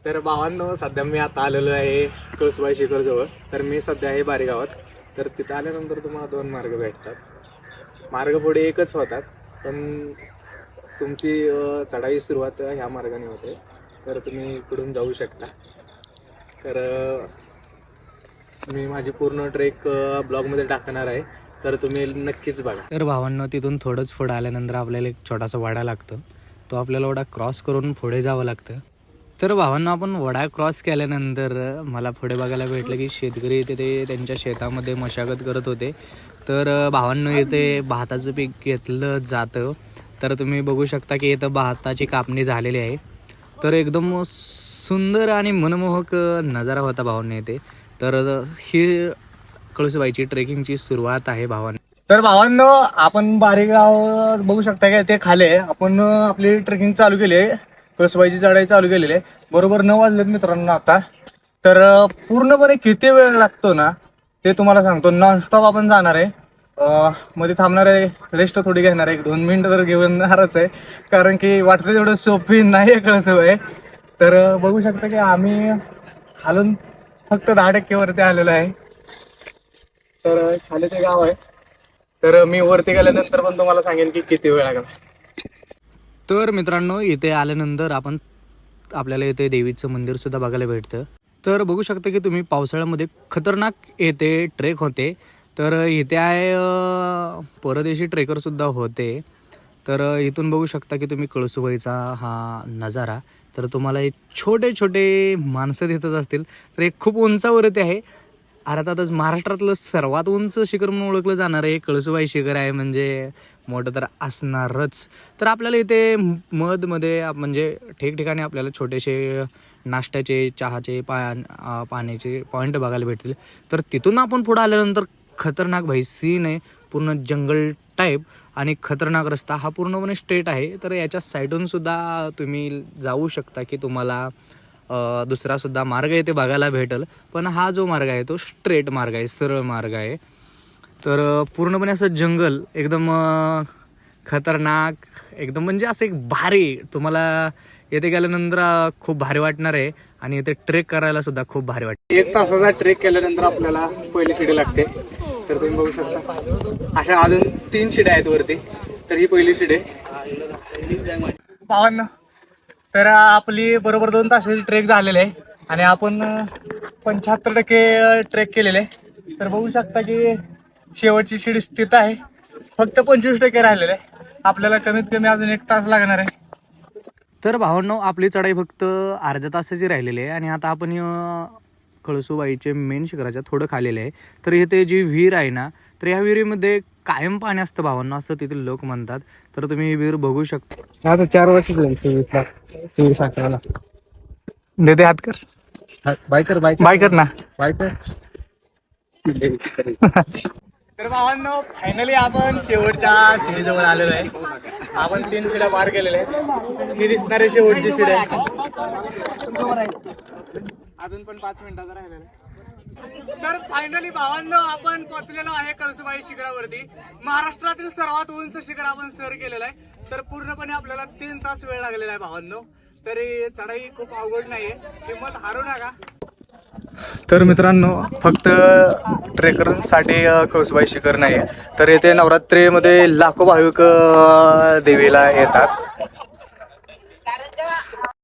तर भावांनो, सध्या मी आता आलेलो आहे कळसुबाई शिखरजवळ. तर मी सध्या आहे बारेगावात. तर तिथं आल्यानंतर तुम्हाला दोन मार्ग भेटतात. मार्ग पुढे एकच होतात, पण तुमची चढाई सुरुवात ह्या मार्गाने होते. तर तुम्ही इकडून जाऊ शकता. तर मी माझी पूर्ण ट्रेक ब्लॉगमध्ये टाकणार आहे, तर तुम्ही नक्कीच बघा. तर भावांनो, तिथून थोडंच पुढे आल्यानंतर आपल्याला एक छोटासा वाडा लागतो. तो आपल्याला वडा क्रॉस करून पुढे जावं लागतं. तर भावांनो, आपण वडा क्रॉस केल्यानंतर मला पुढे बघायला भेटलं की शेतकरी इथे ते त्यांच्या शेतामध्ये मशागत करत होते. तर भावांनो, इथे भाताचं पीक घेतलं जातं. तर तुम्ही बघू शकता की इथं भाताची कापणी झालेली आहे. तर एकदम सुंदर आणि मनमोहक नजारा होता भावांनो इथे. तर ही कळसुबाईची ट्रेकिंगची सुरुवात आहे भावांनो. तर भावांनो, आपण बारेगाव बघू शकता की ते खाली आहे. आपण आपली ट्रेकिंग चालू केली आहे, कळसुबाईची चढाई चालू केलेली आहे. बरोबर 9 वाजलेत मित्रांनो आता. तर पूर्णपणे किती वेळ लागतो ना ते तुम्हाला सांगतो. नॉनस्टॉप आपण जाणार आहे. मध्ये थांबणार आहे, रेस्ट थोडी घेणार आहे, 1-2 मिनिटं तर घेणारच आहे, कारण की वाटतं तेवढं सोपी नाही आहे कळसुबाई. तर बघू शकता की आम्ही हालून फक्त 10% वरती आलेलो आहे. तर खाली ते गाव आहे. तर मी वरती गेल्यानंतर पण तुम्हाला सांगेन की किती वेळ लागला. तर मित्रांनो, इथे आल्यानंतर आपल्याला इथे देवीचं मंदिर सुद्धा बघायला भेटतं. तर बघू शकता की तुम्ही पावसाळ्यामध्ये खतरनाक येथे ट्रेक होते. तर इथे आहे परदेशी ट्रेकर सुद्धा होते. तर इथून बघू शकता की तुम्ही कळसुबाईचा हा नजारा. तर तुम्हाला एक छोटे छोटे माणसं दिसत असतील. तर एक खूप उंचावरती आहे. अर्थातच महाराष्ट्रातलं सर्वात उंच शिखर म्हणून ओळखलं जाणार आहे कळसुबाई शिखर आहे, म्हणजे मोठं तर असणारच. तर आपल्याला इथे मध्ये म्हणजे ठिकठिकाणी आपल्याला छोटेसे नाश्त्याचे, चहाचे, पाण्याचे पॉईंट बघायला भेटतील. तर तिथून आपण पुढं आल्यानंतर खतरनाक भाई सीन आहे, पूर्ण जंगल टाईप आणि खतरनाक रस्ता हा पूर्णपणे स्ट्रेट आहे. तर याच्या साईडून सुद्धा तुम्ही जाऊ शकता की तुम्हाला दुसरा सुद्धा मार्ग इथे बघायला भेटेल. पण हा जो मार्ग आहे तो स्ट्रेट मार्ग आहे, सरळ मार्ग आहे. तर पूर्णपणे असं जंगल एकदम खतरनाक एकदम, म्हणजे असं एक भारी तुम्हाला येथे गेल्यानंतर खूप भारी वाटणार आहे. आणि इथे ट्रेक करायला सुद्धा खूप भारी वाटते. 1 तासाचा ट्रेक केल्यानंतर आपल्याला पहिली शिडी लागते. तर तुम्ही बघू शकता अशा अजून 3 शिड्या आहेत वरती. तर ही पहिली शिडी आहे. पावांना तर आपली बरोबर 2 तासाची ट्रेक झालेली आहे आणि आपण 75% ट्रेक केलेले आहे. तर बघू शकता की शेवटची शिडी स्थित आहे. फक्त 25% राहिलेले आहे. आपल्याला कमीत कमी अजून 1 तास लागणार आहे. तर भावांनो, आपली चढाई फक्त अर्ध्या तासाची राहिलेली आहे आणि आता आपण कळसुबाईचे मेन शिखराच्या थोडं खालेलं आहे. तर इथे जी विहीर आहे ना, तर या विहिरीमध्ये कायम पाणी असतं भावांनो, असं तिथील लोक म्हणतात. तर तुम्ही ही विहीर बघू शकता. आता 4 वर्ष झाली 24 देते हात कर बायकर ना बायकर. तर भावांनो, फायनली आपण शेवटच्या शिडीजवळ आलेलो आहे. आपण 3 शिड्या पार केलेल्या आहेत. ही दिसणारी शेवटची शिडी आहे. अजून पण 5 मिनिटाचा राहिलेला आहे. तर फायनली भावांनो, आपण पोहोचलेलो आहे कळसुबाई शिखरावरती. महाराष्ट्रातील सर्वात उंच शिखर आपण सर केलेलं आहे. तर पूर्णपणे आपल्याला 3 तास वेळ लागलेला आहे भावांनो. तरी चढाई खूप अवघड नाहीये, हिंमत हारू नका. तर मित्रांनो, फक्त ट्रेकरांसाठी कळसुबाई शिखर नाही आहे, तर येथे नवरात्रीमध्ये लाखो भाविक देवीला येतात.